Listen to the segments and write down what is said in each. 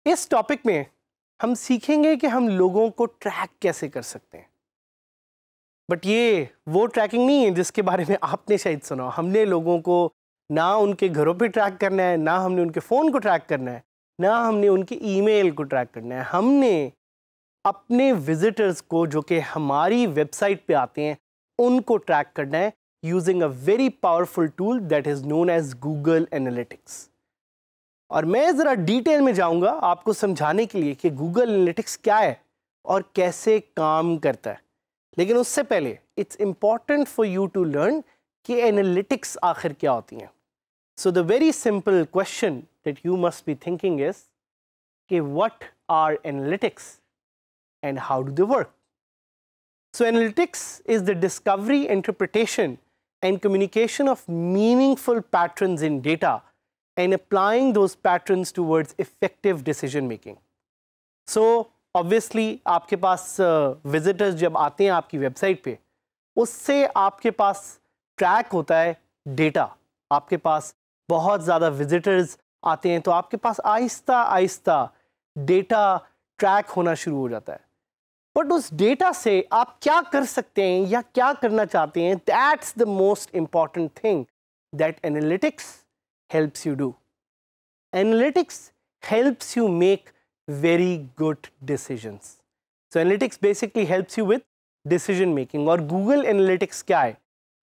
इस टॉपिक में हम सीखेंगे कि हम लोगों को ट्रैक कैसे कर सकते हैं। बट ये वो ट्रैकिंग नहीं है जिसके बारे में आपने शायद सुना। हमने लोगों को ना उनके घरों पे ट्रैक करना है, ना हमने उनके फ़ोन को ट्रैक करना है, ना हमने उनके ईमेल को ट्रैक करना है। हमने अपने विजिटर्स को जो कि हमारी वेबसाइट पे आते हैं उनको ट्रैक करना है using a very powerful tool that is known as Google analytics. और मैं ज़रा डिटेल में जाऊंगा आपको समझाने के लिए कि गूगल एनालिटिक्स क्या है और कैसे काम करता है। लेकिन उससे पहले it's important for you to learn कि एनालिटिक्स आखिर क्या होती हैं। So the very simple question that you must be thinking is कि what are analytics and how do they work. So analytics is the discovery, interpretation and communication of meaningful patterns in data and applying those patterns towards effective decision making. So obviously आपके पास visitors जब आते हैं आपकी website पे, उससे आपके पास track होता है डेटा। आपके पास बहुत ज़्यादा visitors आते हैं तो आपके पास आहिस्ता आहिस्ता डेटा ट्रैक होना शुरू हो जाता है। बट उस डेटा से आप क्या कर सकते हैं या क्या करना चाहते हैं, that's the most important thing that analytics helps you do. Analytics helps you make very good decisions. So analytics basically helps you with decision making. और Google Analytics क्या है?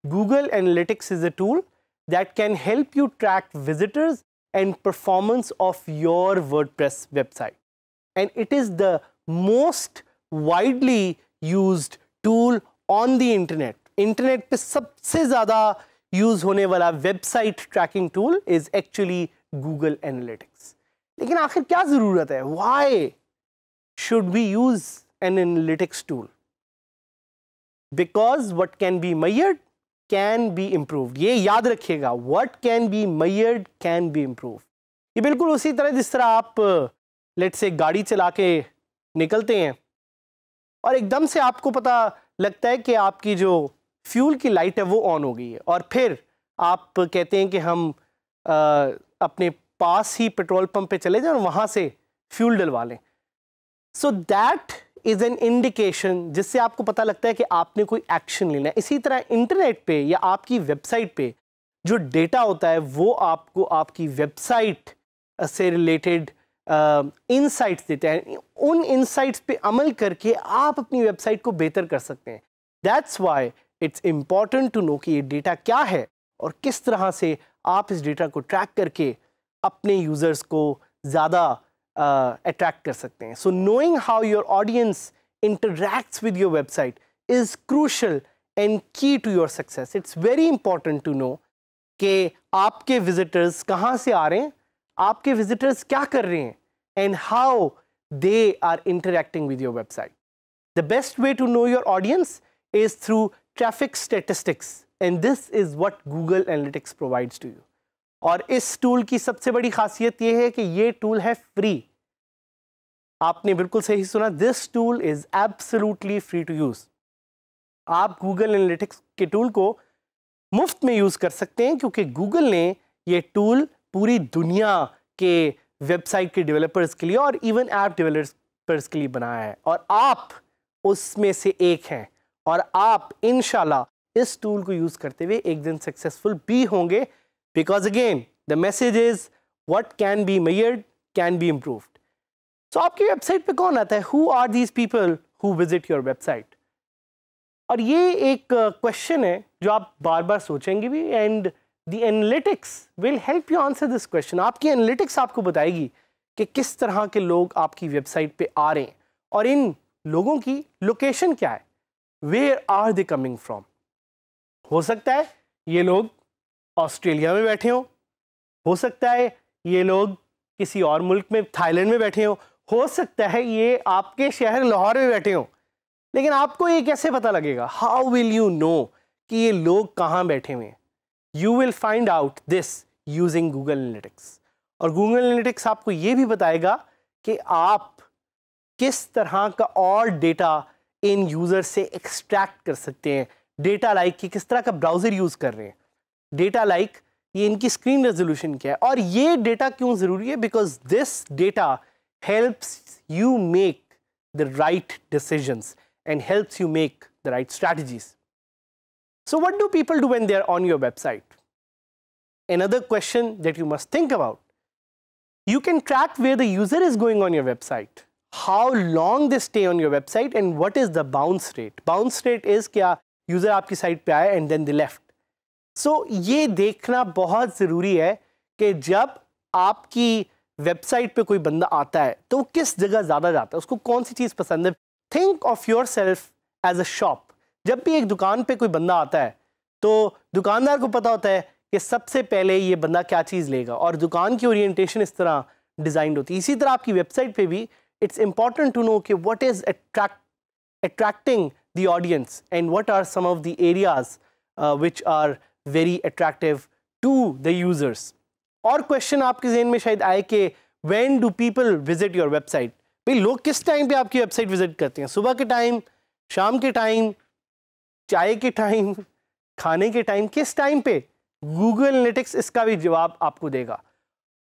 Google Analytics is a tool that can help you track visitors and performance of your WordPress website. And it is the most widely used tool on the internet. Internet पे सबसे ज़्यादा use होने वाला website tracking tool is actually Google analytics. लेकिन आखिर क्या जरूरत है? Why should we use an analytics tool? Because what can be measured can be improved. ये याद रखिएगा, what can be measured can be improved. ये बिल्कुल उसी तरह जिस तरह आप लेट्स से गाड़ी चला के निकलते हैं और एकदम से आपको पता लगता है कि आपकी जो फ्यूल की लाइट है वो ऑन हो गई है, और फिर आप कहते हैं कि हम अपने पास ही पेट्रोल पंप पे चले जाएं और वहाँ से फ्यूल डलवा लें। So that is an indication जिससे आपको पता लगता है कि आपने कोई एक्शन लेना है। इसी तरह इंटरनेट पे या आपकी वेबसाइट पे जो डेटा होता है वो आपको आपकी वेबसाइट से रिलेटेड इनसाइट्स देते हैं। उन इनसाइट्स पे अमल करके आप अपनी वेबसाइट को बेहतर कर सकते हैं। That's why it's important to know कि ये डेटा क्या है और किस तरह से आप इस डेटा को ट्रैक करके अपने यूज़र्स को ज़्यादा अट्रैक्ट कर सकते हैं। So knowing how your audience interacts with your website is crucial and key to your success. It's very important to know कि आपके विजिटर्स कहाँ से आ रहे हैं, आपके विजिटर्स क्या कर रहे हैं, and how they are interacting with your website. The best way to know your audience is through traffic statistics, and this is what Google Analytics provides to you. और इस टूल की सबसे बड़ी खासियत ये है कि ये टूल है फ्री। आपने बिल्कुल सही सुना, this tool is absolutely free to use. आप Google Analytics के टूल को मुफ्त में यूज कर सकते हैं क्योंकि गूगल ने ये टूल पूरी दुनिया के वेबसाइट के डेवलपर्स के लिए और इवन ऐप डेवलपर्स के लिए बनाया है, और आप उसमें से एक हैं। और आप इंशाल्लाह इस टूल को यूज करते हुए एक दिन सक्सेसफुल भी होंगे, because again the message is what can be measured can be improved. So आपकी वेबसाइट पे कौन आता है? Who are these people who visit your website? और ये एक क्वेश्चन है जो आप बार बार सोचेंगे भी, and the analytics will help you answer this question. आपकी एनालिटिक्स आपको बताएगी कि किस तरह के लोग आपकी वेबसाइट पे आ रहे हैं और इन लोगों की लोकेशन क्या है, Where are they coming from? हो सकता है ये लोग ऑस्ट्रेलिया में बैठे हो सकता है ये लोग किसी और मुल्क में, थाईलैंड में बैठे हो सकता है ये आपके शहर लाहौर में बैठे हो। लेकिन आपको ये कैसे पता लगेगा? हाउ विल यू नो कि ये लोग कहाँ बैठे हुए हैं? You will find out this using Google Analytics. और Google Analytics आपको ये भी बताएगा कि आप किस तरह का और डेटा इन यूज़र से एक्सट्रैक्ट कर सकते हैं. डेटा लाइक कि किस तरह का ब्राउज़र यूज़ कर रहे हैं, डेटा लाइक ये इनकी स्क्रीन रेजोल्यूशन क्या है. और ये डेटा क्यों ज़रूरी है? Because this data helps you make the right decisions and helps you make the right strategies. So what do people do when they are on your website? Another question that you must think about. You can track where the user is going on your website, how long they stay on your website, and what is the bounce rate. Bounce rate is क्या user आपकी site पे आया and then they left. So ये देखना बहुत ज़रूरी है कि जब आपकी वेबसाइट पे कोई बंदा आता है तो वो किस जगह ज़्यादा जाता है, उसको कौन सी चीज़ पसंद है. Think of yourself as a shop. जब भी एक दुकान पे कोई बंदा आता है तो दुकानदार को पता होता है कि सबसे पहले ये बंदा क्या चीज़ लेगा, और दुकान की ओरिएंटेशन इस तरह डिज़ाइन होती है. इसी तरह आपकी वेबसाइट पे भी इट्स इम्पॉर्टेंट टू नो कि what is attracting the audience and what are some of the areas which are very attractive to the users. और क्वेश्चन आपके ज़हन में शायद आए कि when do people visit your website? भाई लोग किस टाइम पे आपकी वेबसाइट विजिट करते हैं? सुबह के टाइम, शाम के टाइम, चाय के टाइम, खाने के टाइम, किस टाइम पे? गूगल एनालिटिक्स इसका भी जवाब आपको देगा.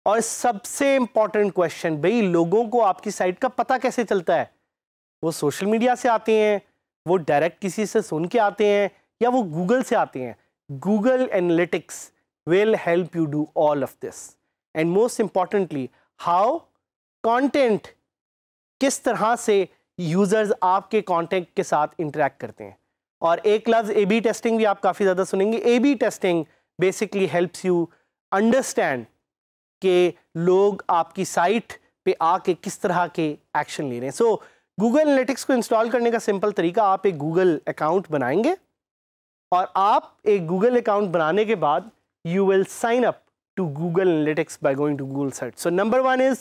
और सबसे इंपॉर्टेंट क्वेश्चन, भाई लोगों को आपकी साइट का पता कैसे चलता है? वो सोशल मीडिया से आते हैं, वो डायरेक्ट किसी से सुन के आते हैं, या वो गूगल से आते हैं? Google analytics will help you do all of this. And most importantly, how content, किस तरह से यूजर्स आपके कंटेंट के साथ इंटरेक्ट करते हैं. और एक लफ्ज़ ए बी टेस्टिंग भी आप काफ़ी ज़्यादा सुनेंगे. A B testing basically helps you understand कि लोग आपकी साइट पे आके किस तरह के एक्शन ले रहे हैं. सो गूगल एनालिटिक्स को इंस्टॉल करने का सिंपल तरीका, आप एक गूगल अकाउंट बनाएंगे और आप एक गूगल अकाउंट बनाने के बाद you will sign up to Google Analytics by going to Google search. So number one is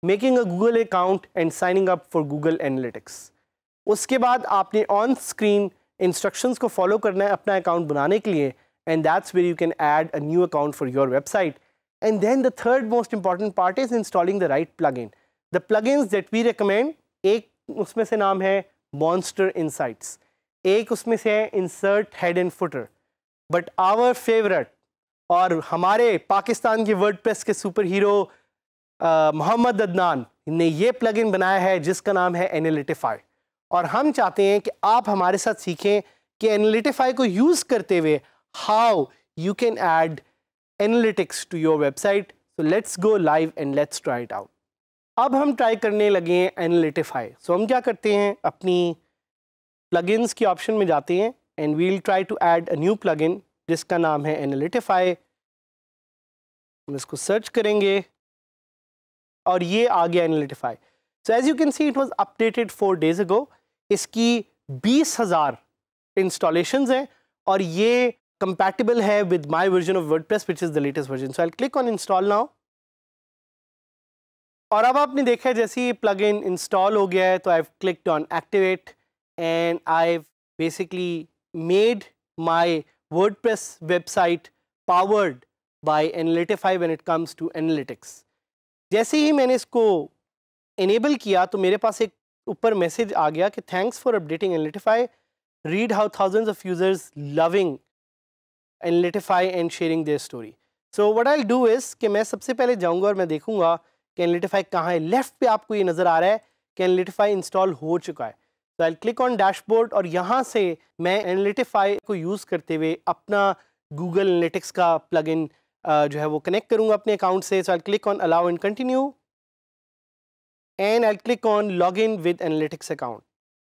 making a Google account and signing up for Google Analytics. उसके बाद आपने on screen instructions को follow करना है अपना account बनाने के लिए, and that's where you can add a new account for your website. And then the third most important part is installing the right plugin. The plugins that we recommend, एक उसमें से नाम है Monster Insights, एक उसमें से है Insert Head and Footer, but our favorite और हमारे पाकिस्तान के वर्डप्रेस के सुपर हीरो मोहम्मद अदनान ने ये प्लगइन बनाया है जिसका नाम है एनालिटिफाई. और हम चाहते हैं कि आप हमारे साथ सीखें कि एनालिटिफाई को यूज़ करते हुए how you can add analytics to your website. So let's go live and let's try it out. अब हम ट्राई करने लगे हैं एनालिटिफाई. सो हम क्या करते हैं, अपनी प्लगइन्स की ऑप्शन में जाते हैं and we will try to add a new plugin जिसका नाम है एनालिटिफाई. हम इसको सर्च करेंगे और ये आ गया Analytify. So as you can see it was updated 4 days ago. इसकी 20,000 इंस्टॉलेशंस हैं और ये कंपैटिबल है with my version of WordPress which is the latest version. So I will click on install now. और अब आपने देखा है जैसे ये प्लगइन इंस्टॉल हो गया है तो I have clicked on activate and I have basically made my WordPress website powered by Analytify when it comes to analytics. जैसे ही मैंने इसको enable किया तो मेरे पास एक ऊपर मैसेज आ गया कि thanks for updating Analytify. Read how thousands of users loving Analytify and sharing their story. So what I'll do is कि मैं सबसे पहले जाऊंगा और मैं देखूंगा कि Analytify कहाँ है. लेफ्ट पे आपको ये नज़र आ रहा है कि Analytify इंस्टॉल हो चुका है. तो आई क्लिक ऑन डैशबोर्ड और यहाँ से मैं एनालिटिफाई को यूज़ करते हुए अपना गूगल एनालिटिक्स का प्लगइन जो है वो कनेक्ट करूँगा अपने अकाउंट से. So I click on allow and continue and I click on log in with analytics account.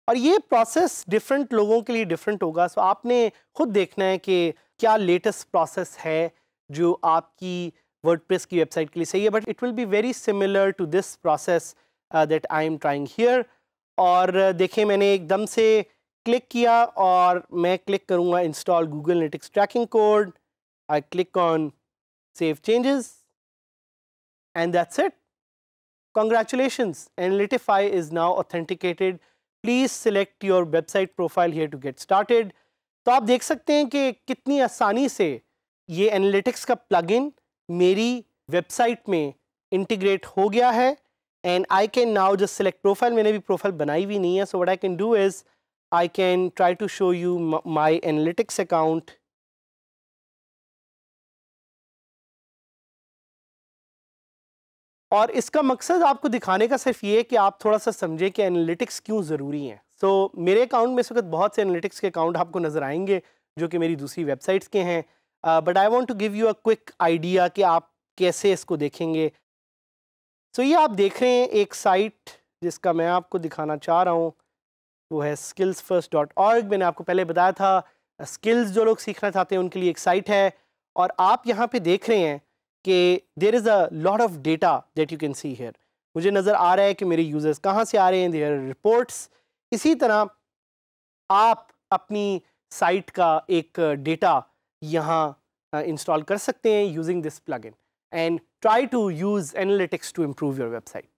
और ये प्रोसेस डिफरेंट लोगों के लिए डिफरेंट होगा. सो आपने खुद देखना है कि क्या लेटेस्ट प्रोसेस है जो आपकी वर्डप्रेस की वेबसाइट के लिए सही है. But it will be very similar to this process that I am trying here. और देखिए मैंने एकदम से क्लिक किया और मैं क्लिक करूँगा install Google analytics tracking code. I click on save changes and that's it. Congratulations, Analytify is now authenticated. Please select your website profile here to get started. तो आप देख सकते हैं कि कितनी आसानी से ये एनालिटिक्स का प्लगइन मेरी वेबसाइट में इंटीग्रेट हो गया है and I can now just select profile. मैंने भी प्रोफाइल बनाई हुई नहीं है, so what I can do is I can try to show you my analytics account. और इसका मकसद आपको दिखाने का सिर्फ ये है कि आप थोड़ा सा समझें कि एनालिटिक्स क्यों ज़रूरी हैं. सो मेरे अकाउंट में इस वक्त बहुत से एनालिटिक्स के अकाउंट आपको नज़र आएंगे जो कि मेरी दूसरी वेबसाइट्स के हैं, but I want to give you a quick idea कि आप कैसे इसको देखेंगे. सो ये आप देख रहे हैं एक साइट जिसका मैं आपको दिखाना चाह रहा हूँ, वो है skillsfirst.org. मैंने आपको पहले बताया था स्किल्स जो लोग सीखना चाहते हैं उनके लिए एक साइट है. और आप यहाँ पे देख रहे हैं कि there is a lot of data that you can see here. मुझे नज़र आ रहा है कि मेरे यूज़र्स कहाँ से आ रहे हैं, देयर रिपोर्ट्स. इसी तरह आप अपनी साइट का एक डेटा यहाँ इंस्टॉल कर सकते हैं using this plugin and try to use analytics to improve your website.